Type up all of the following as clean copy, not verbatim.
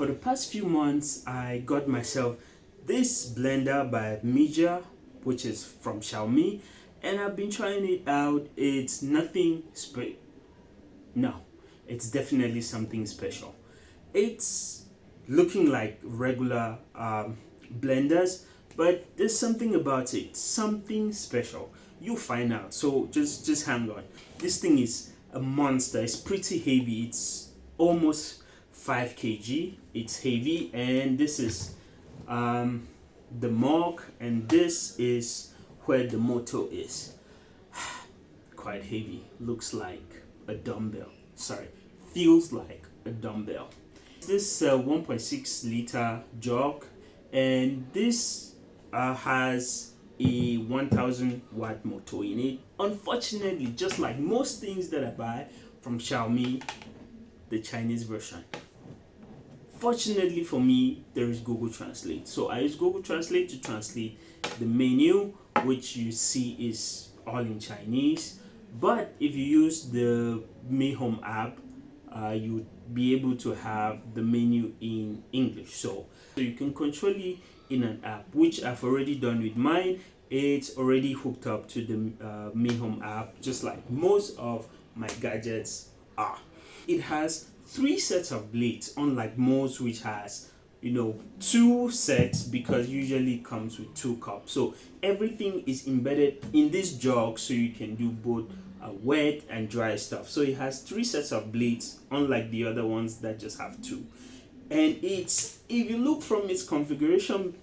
For the past few months, I got myself this blender by Mijia, which is from Xiaomi, and I've been trying it out. It's nothing no, it's definitely something special. It's looking like regular blenders, but there's something about it, something special. You'll find out. So just hang on. This thing is a monster. It's pretty heavy. It's almost 5 kg. It's heavy, and this is the mug, and this is where the motor is. Quite heavy. Looks like a dumbbell. Sorry, feels like a dumbbell. This 1.6 liter jug, and this has a 1000 watt motor in it. Unfortunately, just like most things that I buy from Xiaomi, the Chinese version. Fortunately for me, there is Google Translate. So I use Google Translate to translate the menu, which you see is all in Chinese. But if you use the Mi Home app, you would be able to have the menu in English. So you can control it in an app, which I've already done with mine. It's already hooked up to the Mi Home app, just like most of my gadgets are. It has 3 sets of blades, unlike most, which has 2 sets, because usually it comes with 2 cups. So everything is embedded in this jug, so you can do both wet and dry stuff. So it has 3 sets of blades, unlike the other ones that just have 2. And if you look from its configuration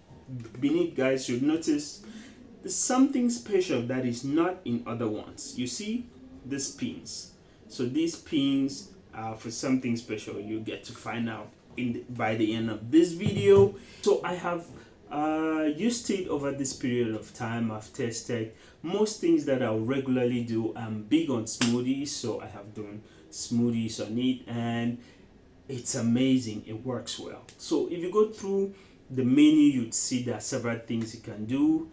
beneath, guys, you'll notice there's something special that is not in other ones. You see these pins. So these pins are for something special. You get to find out by the end of this video. So I have used it over this period of time. I've tested most things that I regularly do. I'm big on smoothies, so I have done smoothies on it, and it's amazing. It works well. So if you go through the menu, you'd see there are several things you can do.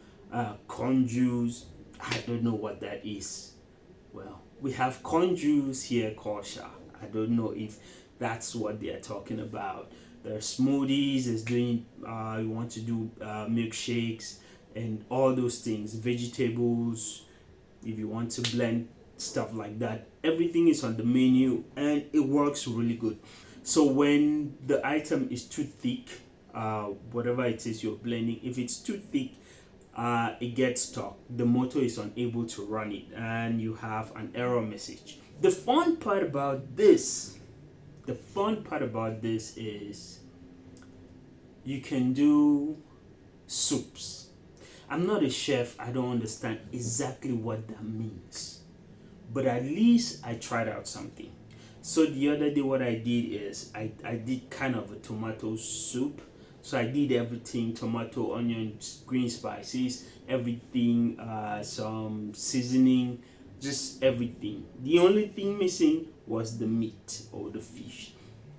Corn juice, I don't know what that is. Well, we have corn juice here called Sha. I don't know if that's what they are talking about. There are smoothies, there's doing you want to do milkshakes and all those things, vegetables, if you want to blend stuff like that. Everything is on the menu, and it works really good. So when the item is too thick, whatever it is you're blending, if it's too thick, it gets stuck. The motor is unable to run it, and you have an error message. The fun part about this is you can do soups. I'm not a chef. I don't understand exactly what that means, but at least I tried out something. So the other day, what I did is I did kind of a tomato soup. So I did everything: tomato, onions, green spices, everything, some seasoning, just everything. The only thing missing was the meat or the fish.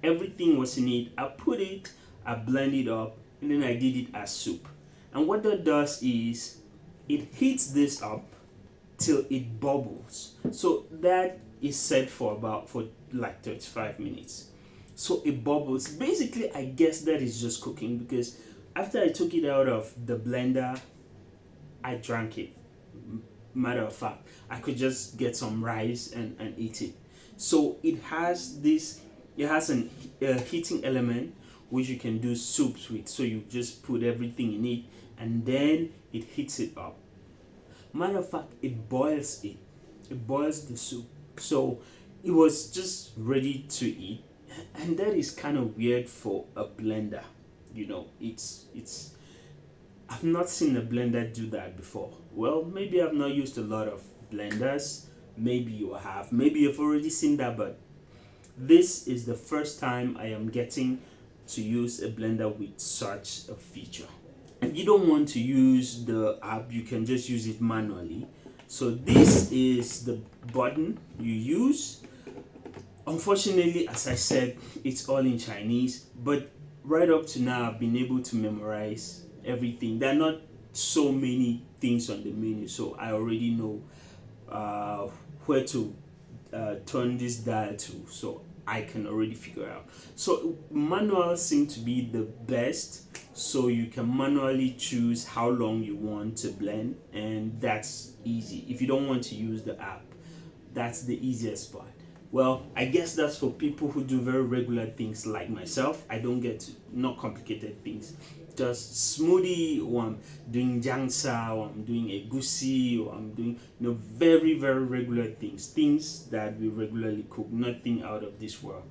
Everything was in it. I put it, I blended it up, and then I did it as soup. And what that does is it heats this up till it bubbles. So that is set for like 35 minutes. So it bubbles. Basically, I guess that is just cooking, because after I took it out of the blender, I drank it. Matter of fact, I could just get some rice and eat it. So it has an heating element which you can do soups with. So you just put everything in it, and then it heats it up. Matter of fact, it boils it. It boils the soup. So it was just ready to eat. And that is kind of weird for a blender. It's I've not seen a blender do that before. Well, maybe I've not used a lot of blenders. Maybe you have. Maybe you've already seen that, but this is the first time I am getting to use a blender with such a feature. If you don't want to use the app, you can just use it manually. So this is the button you use. Unfortunately, as I said, it's all in Chinese, but right up to now, I've been able to memorize everything. There are not so many things on the menu, so I already know where to turn this dial to. So I can already figure out. So manual seem to be the best, so you can manually choose how long you want to blend, and that's easy. If you don't want to use the app, that's the easiest part. Well, I guess that's for people who do very regular things like myself. I don't get to, not complicated things, just smoothie, or I'm doing jangsa, or I'm doing egusi, or I'm doing, very very regular things that we regularly cook, nothing out of this world.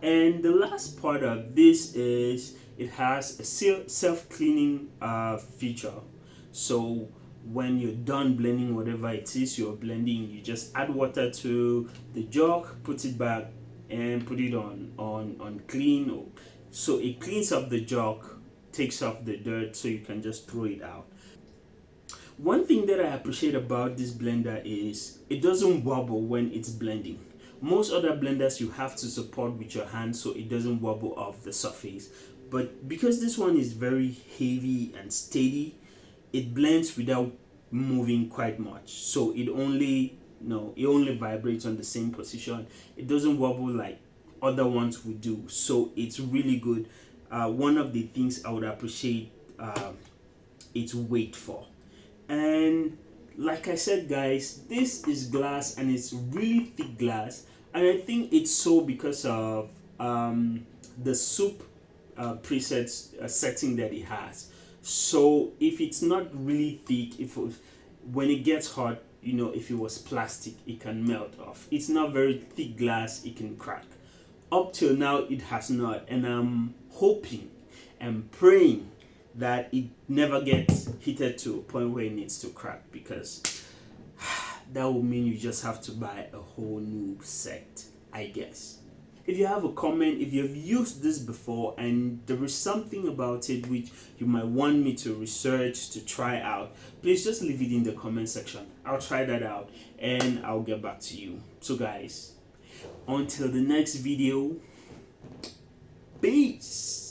And the last part of this is it has a self-cleaning feature. So when you're done blending whatever it is you're blending, you just add water to the jug, put it back, and put it on clean. So it cleans up the jug, takes off the dirt, so you can just throw it out. One thing that I appreciate about this blender is it doesn't wobble when it's blending. Most other blenders you have to support with your hand so it doesn't wobble off the surface. But because this one is very heavy and steady, it blends without moving quite much. So it only it only vibrates on the same position. It doesn't wobble like other ones would do. So it's really good. One of the things I would appreciate its weight for. And like I said, guys, this is glass and it's really thick glass. And I think it's so because of the soup presets setting that it has. So if it's not really thick, when it gets hot, if it was plastic, it can melt off. It's not very thick glass, it can crack. Up till now, it has not, and I'm hoping and praying that it never gets heated to a point where it needs to crack, because that would mean you just have to buy a whole new set, I guess. If you have a comment, if you've used this before and there is something about it which you might want me to research, to try out, please just leave it in the comment section. I'll try that out and I'll get back to you. So guys, until the next video, peace.